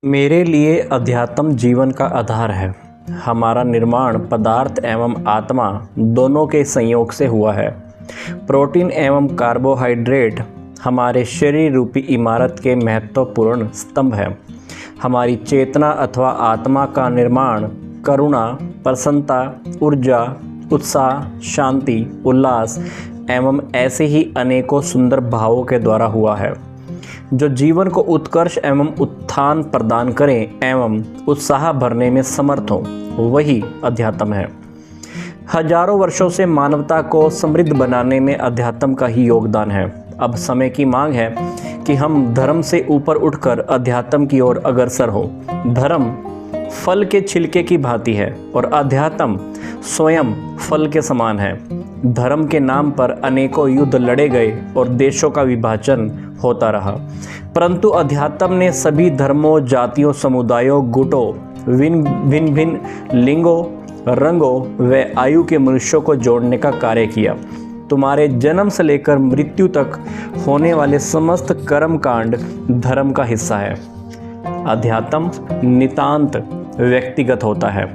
मेरे लिए अध्यात्म जीवन का आधार है। हमारा निर्माण पदार्थ एवं आत्मा दोनों के संयोग से हुआ है। प्रोटीन एवं कार्बोहाइड्रेट हमारे शरीर रूपी इमारत के महत्वपूर्ण स्तंभ हैं। हमारी चेतना अथवा आत्मा का निर्माण करुणा, प्रसन्नता, ऊर्जा, उत्साह, शांति, उल्लास एवं ऐसे ही अनेकों सुंदर भावों के द्वारा हुआ है, जो जीवन को उत्कर्ष एवं उत्थान प्रदान करें एवं उत्साह भरने में समर्थ हो, वही अध्यात्म है। हजारों वर्षों से मानवता को समृद्ध बनाने में अध्यात्म का ही योगदान है। अब समय की मांग है कि हम धर्म से ऊपर उठकर अध्यात्म की ओर अग्रसर हो। धर्म फल के छिलके की भांति है और अध्यात्म स्वयं फल के समान है। धर्म के नाम पर अनेकों युद्ध लड़े गए और देशों का विभाजन होता रहा, परंतु अध्यात्म ने सभी धर्मों, जातियों, समुदायों, गुटों, भिन्न भिन्न लिंगों, रंगों व आयु के मनुष्यों को जोड़ने का कार्य किया। तुम्हारे जन्म से लेकर मृत्यु तक होने वाले समस्त कर्म कांड धर्म का हिस्सा है। अध्यात्म नितांत व्यक्तिगत होता है।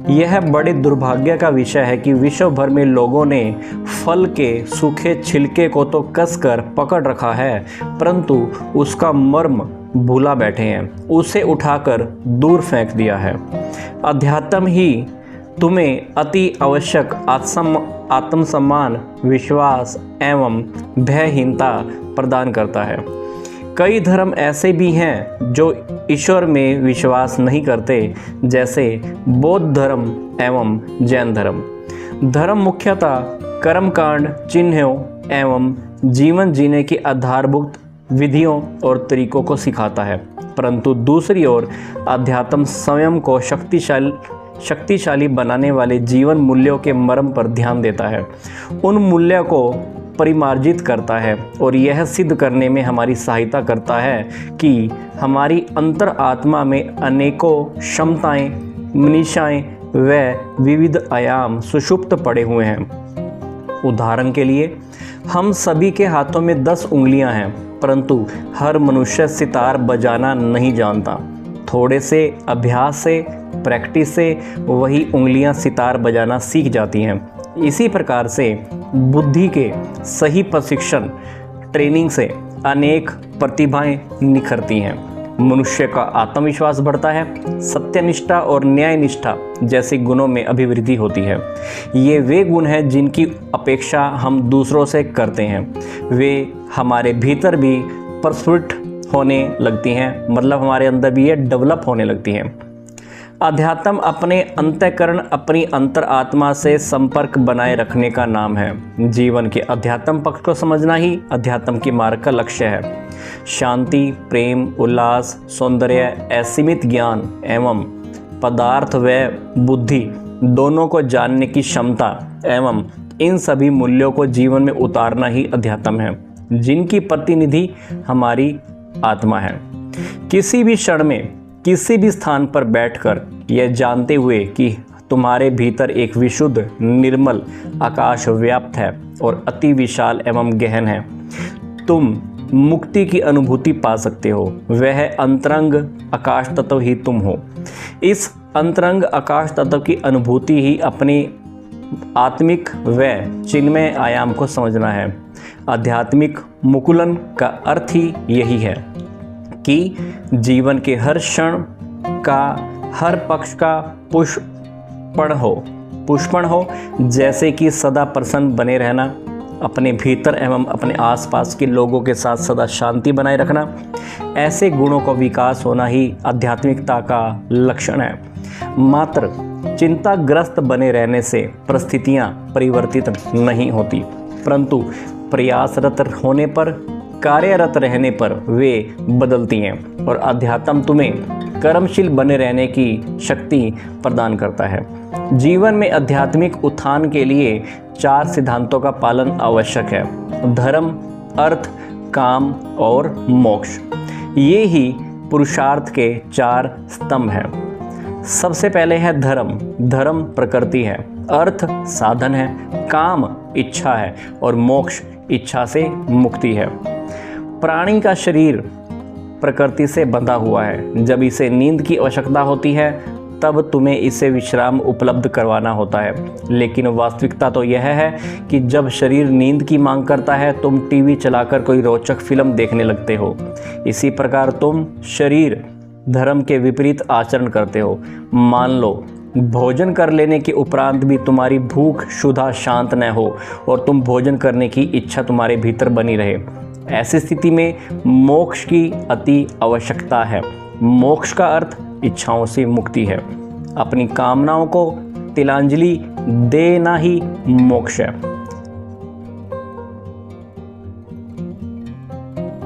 यह बड़े दुर्भाग्य का विषय है कि विश्व भर में लोगों ने फल के सूखे छिलके को तो कसकर पकड़ रखा है, परंतु उसका मर्म भूला बैठे हैं, उसे उठाकर दूर फेंक दिया है। अध्यात्म ही तुम्हें अति आवश्यक आत्मसम्मान, विश्वास एवं भयहीनता प्रदान करता है। कई धर्म ऐसे भी हैं जो ईश्वर में विश्वास नहीं करते, जैसे बौद्ध धर्म एवं जैन धर्म। धर्म मुख्यतः कर्मकांड, चिन्हों एवं जीवन जीने की आधारभूत विधियों और तरीकों को सिखाता है, परंतु दूसरी ओर अध्यात्म स्वयं को शक्तिशाली बनाने वाले जीवन मूल्यों के मर्म पर ध्यान देता है, उन मूल्यों को परिमार्जित करता है और यह सिद्ध करने में हमारी सहायता करता है कि हमारी अंतर आत्मा में अनेकों क्षमताएं, मनीषाएं व विविध आयाम सुषुप्त पड़े हुए हैं। उदाहरण के लिए, हम सभी के हाथों में 10 उंगलियां हैं, परंतु हर मनुष्य सितार बजाना नहीं जानता। थोड़े से अभ्यास से, प्रैक्टिस से वही उंगलियां सितार बजाना सीख जाती हैं। इसी प्रकार से बुद्धि के सही प्रशिक्षण, ट्रेनिंग से अनेक प्रतिभाएं निखरती हैं। मनुष्य का आत्मविश्वास बढ़ता है, सत्यनिष्ठा और न्यायनिष्ठा जैसे गुणों में अभिवृद्धि होती है। ये वे गुण हैं जिनकी अपेक्षा हम दूसरों से करते हैं। वे हमारे भीतर भी प्रस्फुट होने लगती हैं, मतलब हमारे अंदर भी ये डेवलप होने लगती हैं। अध्यात्म अपने अंतःकरण, अपनी अंतर आत्मा से संपर्क बनाए रखने का नाम है। जीवन के अध्यात्म पक्ष को समझना ही अध्यात्म की मार्ग का लक्ष्य है। शांति, प्रेम, उल्लास, सौंदर्य, असीमित ज्ञान एवं पदार्थ व बुद्धि दोनों को जानने की क्षमता एवं इन सभी मूल्यों को जीवन में उतारना ही अध्यात्म है, जिनकी प्रतिनिधि हमारी आत्मा है। किसी भी क्षण में, किसी भी स्थान पर बैठकर यह जानते हुए कि तुम्हारे भीतर एक विशुद्ध निर्मल आकाश व्याप्त है और अति विशाल एवं गहन है, तुम मुक्ति की अनुभूति पा सकते हो। वह अंतरंग आकाश तत्व ही तुम हो। इस अंतरंग आकाश तत्व की अनुभूति ही अपनी आत्मिक व चिन्मय आयाम को समझना है। आध्यात्मिक मुकुलन का अर्थ ही यही है कि जीवन के हर क्षण का, हर पक्ष का पुष्पण हो, जैसे कि सदा प्रसन्न बने रहना, अपने भीतर एवं अपने आसपास के लोगों के साथ सदा शांति बनाए रखना। ऐसे गुणों का विकास होना ही आध्यात्मिकता का लक्षण है। मात्र चिंताग्रस्त बने रहने से परिस्थितियां परिवर्तित नहीं होती, परंतु प्रयासरत होने पर, कार्यरत रहने पर वे बदलती हैं और अध्यात्म तुम्हें कर्मशील बने रहने की शक्ति प्रदान करता है। जीवन में आध्यात्मिक उत्थान के लिए 4 सिद्धांतों का पालन आवश्यक है: धर्म, अर्थ, काम और मोक्ष। ये ही पुरुषार्थ के 4 स्तंभ हैं। सबसे पहले है धर्म। धर्म प्रकृति है, अर्थ साधन है, काम इच्छा है और मोक्ष इच्छा से मुक्ति है। प्राणी का शरीर प्रकृति से बंधा हुआ है। जब इसे नींद की आवश्यकता होती है तब तुम्हें इसे विश्राम उपलब्ध करवाना होता है। लेकिन वास्तविकता तो यह है कि जब शरीर नींद की मांग करता है तुम टीवी चलाकर कोई रोचक फिल्म देखने लगते हो। इसी प्रकार तुम शरीर धर्म के विपरीत आचरण करते हो। मान लो भोजन कर लेने के उपरांत भी तुम्हारी भूख शुद्धा शांत न हो और तुम भोजन करने की इच्छा तुम्हारे भीतर बनी रहे। ऐसी स्थिति में मोक्ष की अति आवश्यकता है। मोक्ष का अर्थ इच्छाओं से मुक्ति है। अपनी कामनाओं को तिलांजलि देना ही मोक्ष है।